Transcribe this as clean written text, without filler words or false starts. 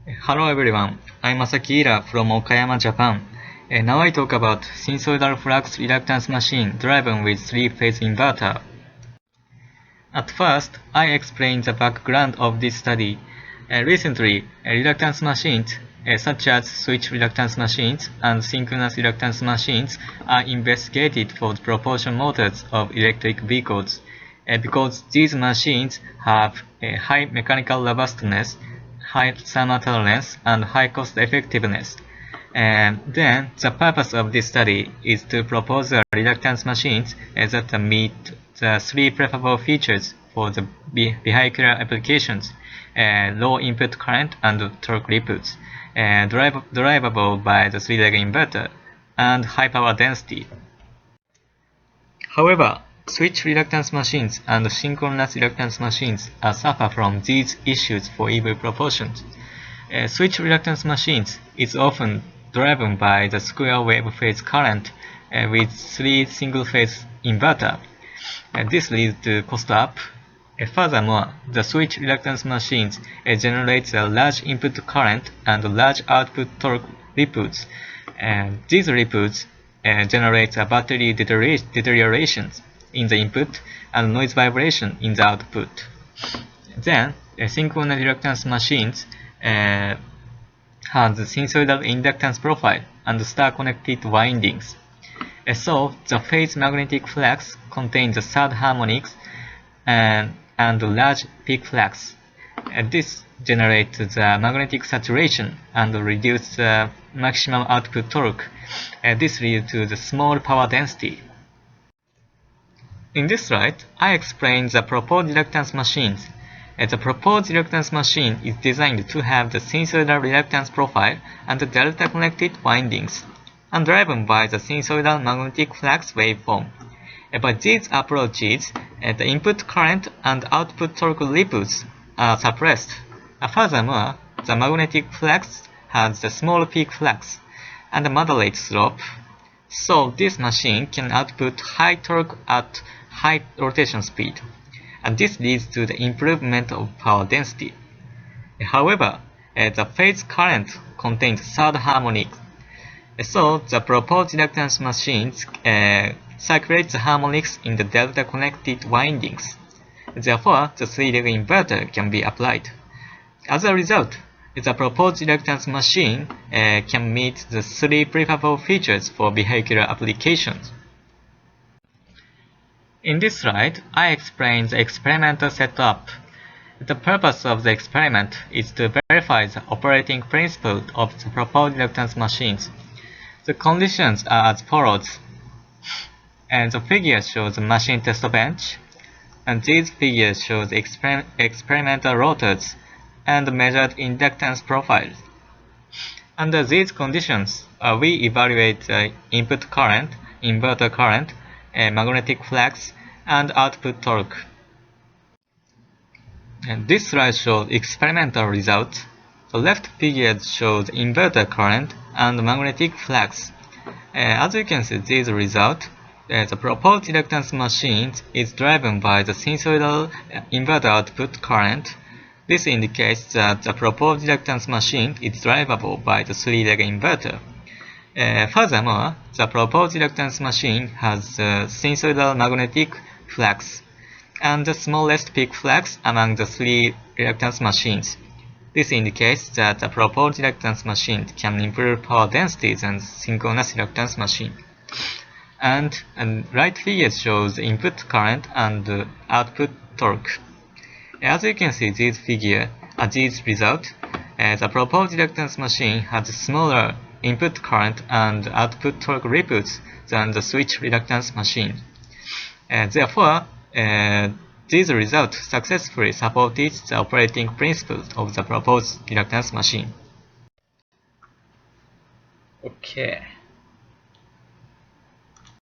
Hello everyone, I'm Masaki Iida from Okayama, Japan. Now I talk about sinusoidal-flux reluctance machine driven with 3-phase inverter. At first, I explain the background of this study. Recently, reluctance machines, such as switch reluctance machines and synchronous reluctance machines, are investigated for the propulsion motors of electric vehicles. Because these machines have a high mechanical robustness, high thermal tolerance, and high cost effectiveness. Then the purpose of this study is to propose reluctance machines that meet the 3 preferable features for the vehicular applications: low input current and torque inputs, drivable by the 3-leg inverter, and high power density. However, switch reluctance machines and synchronous reluctance machines suffer from these issues for EV propulsions. Switch reluctance machines is often driven by the square wave phase current with 3 single-phase inverter. This leads to cost up. Furthermore, the switch reluctance machines generate a large input current and large output torque inputs. These inputs generate battery deteriorations in the input and noise vibration in the output. Then, synchronous reluctance machines has sinusoidal inductance profile and star-connected windings. So, the phase magnetic flux contains the third harmonics and large peak flux. This generates the magnetic saturation and reduces the maximum output torque. This leads to the small power density. In this slide, I explain the proposed reluctance machines. The proposed reluctance machine is designed to have the sinusoidal reluctance profile and the delta-connected windings, and driven by the sinusoidal magnetic flux waveform. By these approaches, the input current and output torque inputs are suppressed. Furthermore, the magnetic flux has the small peak flux and a moderate slope, so this machine can output high torque at high rotation speed, and this leads to the improvement of power density. However, the phase current contains third harmonic, so the proposed reluctance machines circulate the harmonics in the delta-connected windings. Therefore, the 3-leg inverter can be applied. As a result, the proposed reluctance machine can meet the 3 preferable features for vehicular applications. In this slide, I explain the experimental setup. The purpose of the experiment is to verify the operating principle of the proposed reluctance machines. The conditions are as follows. And the figure shows the machine test bench, and these figures show the experimental rotors and measured inductance profiles. Under these conditions, we evaluate the input current, inverter current, magnetic flux, and output torque. And this slide shows experimental results. The left figure shows inverter current and magnetic flux. As you can see, these results. The proposed reluctance machine is driven by the sinusoidal inverter output current. This indicates that the proposed reluctance machine is drivable by the 3-leg inverter. Furthermore, the proposed reluctance machine has the sinusoidal magnetic flux and the smallest peak flux among the 3 reluctance machines. This indicates that the proposed reluctance machine can improve power density than the synchronous reluctance machine. And right figure shows the input current and output torque. As you can see, these results, the proposed reluctance machine has a smaller input current and output torque inputs than the switch reluctance machine. Therefore, these results successfully supported the operating principles of the proposed reluctance machine. Okay.